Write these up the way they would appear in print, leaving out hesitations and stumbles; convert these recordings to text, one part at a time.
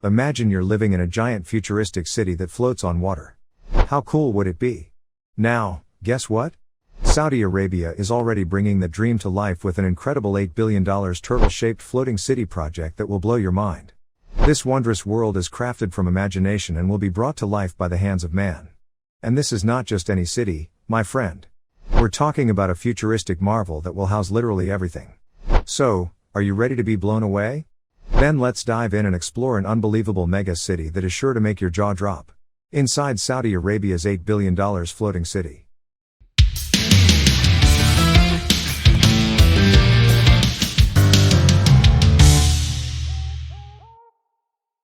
Imagine you're living in a giant futuristic city that floats on water. How cool would it be? Now, guess what? Saudi Arabia is already bringing the dream to life with an incredible $8 billion turtle-shaped floating city project that will blow your mind. This wondrous world is crafted from imagination and will be brought to life by the hands of man. And this is not just any city, my friend. We're talking about a futuristic marvel that will house literally everything. So, are you ready to be blown away? Then let's dive in and explore an unbelievable mega city that is sure to make your jaw drop. Inside Saudi Arabia's $8 billion floating city.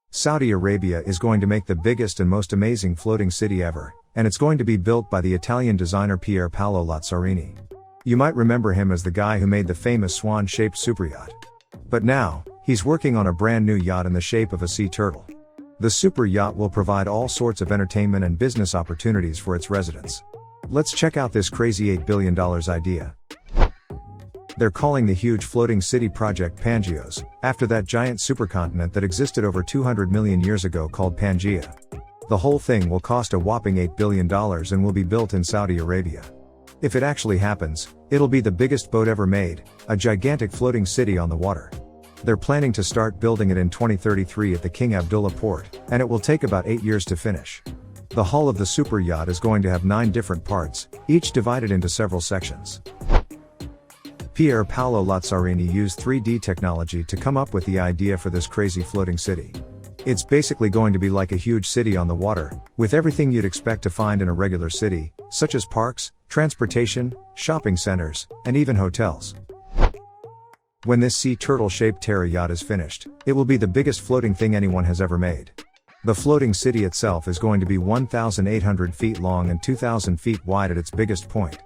Saudi Arabia is going to make the biggest and most amazing floating city ever, and it's going to be built by the Italian designer Pier Paolo Lazzarini. You might remember him as the guy who made the famous swan-shaped superyacht. But now, he's working on a brand new yacht in the shape of a sea turtle. The super yacht will provide all sorts of entertainment and business opportunities for its residents. Let's check out this crazy $8 billion idea. They're calling the huge floating city project Pangeos, after that giant supercontinent that existed over 200 million years ago called Pangaea. The whole thing will cost a whopping $8 billion and will be built in Saudi Arabia. If it actually happens, it'll be the biggest boat ever made, a gigantic floating city on the water. They're planning to start building it in 2033 at the King Abdullah port, and it will take about 8 years to finish. The hull of the super yacht is going to have 9 different parts, each divided into several sections. Pier Paolo Lazzarini used 3D technology to come up with the idea for this crazy floating city. It's basically going to be like a huge city on the water, with everything you'd expect to find in a regular city, such as parks, transportation, shopping centers, and even hotels. When this sea turtle-shaped terayacht is finished, it will be the biggest floating thing anyone has ever made. The floating city itself is going to be 1,800 feet long and 2,000 feet wide at its biggest point.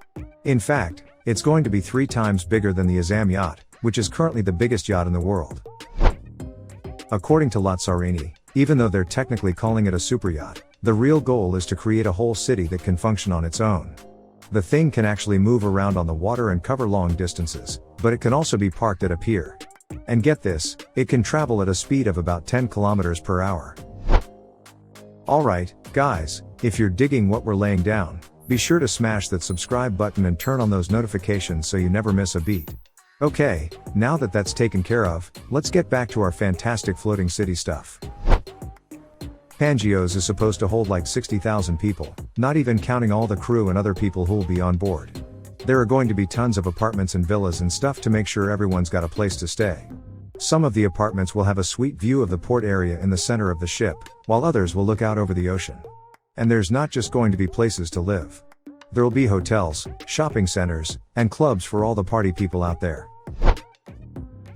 In fact, it's going to be 3 times bigger than the Azam yacht, which is currently the biggest yacht in the world. According to Lazzarini, even though they're technically calling it a super yacht, the real goal is to create a whole city that can function on its own. The thing can actually move around on the water and cover long distances, but it can also be parked at a pier. And get this, it can travel at a speed of about 10 kilometers per hour. Alright, guys, if you're digging what we're laying down, be sure to smash that subscribe button and turn on those notifications so you never miss a beat. Okay, now that that's taken care of, let's get back to our fantastic floating city stuff. Pangeos is supposed to hold like 60,000 people, not even counting all the crew and other people who'll be on board. There are going to be tons of apartments and villas and stuff to make sure everyone's got a place to stay. Some of the apartments will have a sweet view of the port area in the center of the ship, while others will look out over the ocean. And there's not just going to be places to live. There'll be hotels, shopping centers, and clubs for all the party people out there.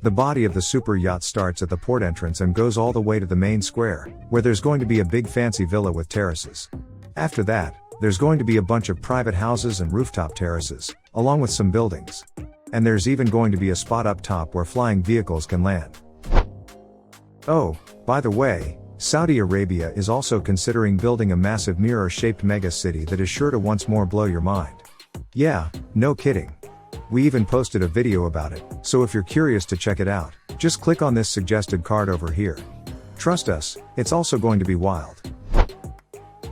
The body of the super yacht starts at the port entrance and goes all the way to the main square, where there's going to be a big fancy villa with terraces. After that, there's going to be a bunch of private houses and rooftop terraces, along with some buildings. And there's even going to be a spot up top where flying vehicles can land. Oh, by the way, Saudi Arabia is also considering building a massive mirror-shaped mega city that is sure to once more blow your mind. Yeah, no kidding. We even posted a video about it, so if you're curious to check it out, just click on this suggested card over here. Trust us, it's also going to be wild.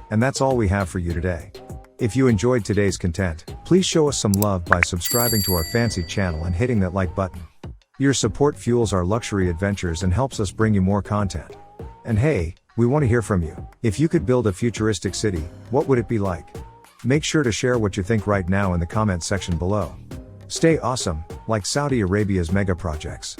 And that's all we have for you today. If you enjoyed today's content, please show us some love by subscribing to our fancy channel and hitting that like button. Your support fuels our luxury adventures and helps us bring you more content. And hey, we want to hear from you. If you could build a futuristic city, what would it be like? Make sure to share what you think right now in the comment section below. Stay awesome, like Saudi Arabia's mega projects.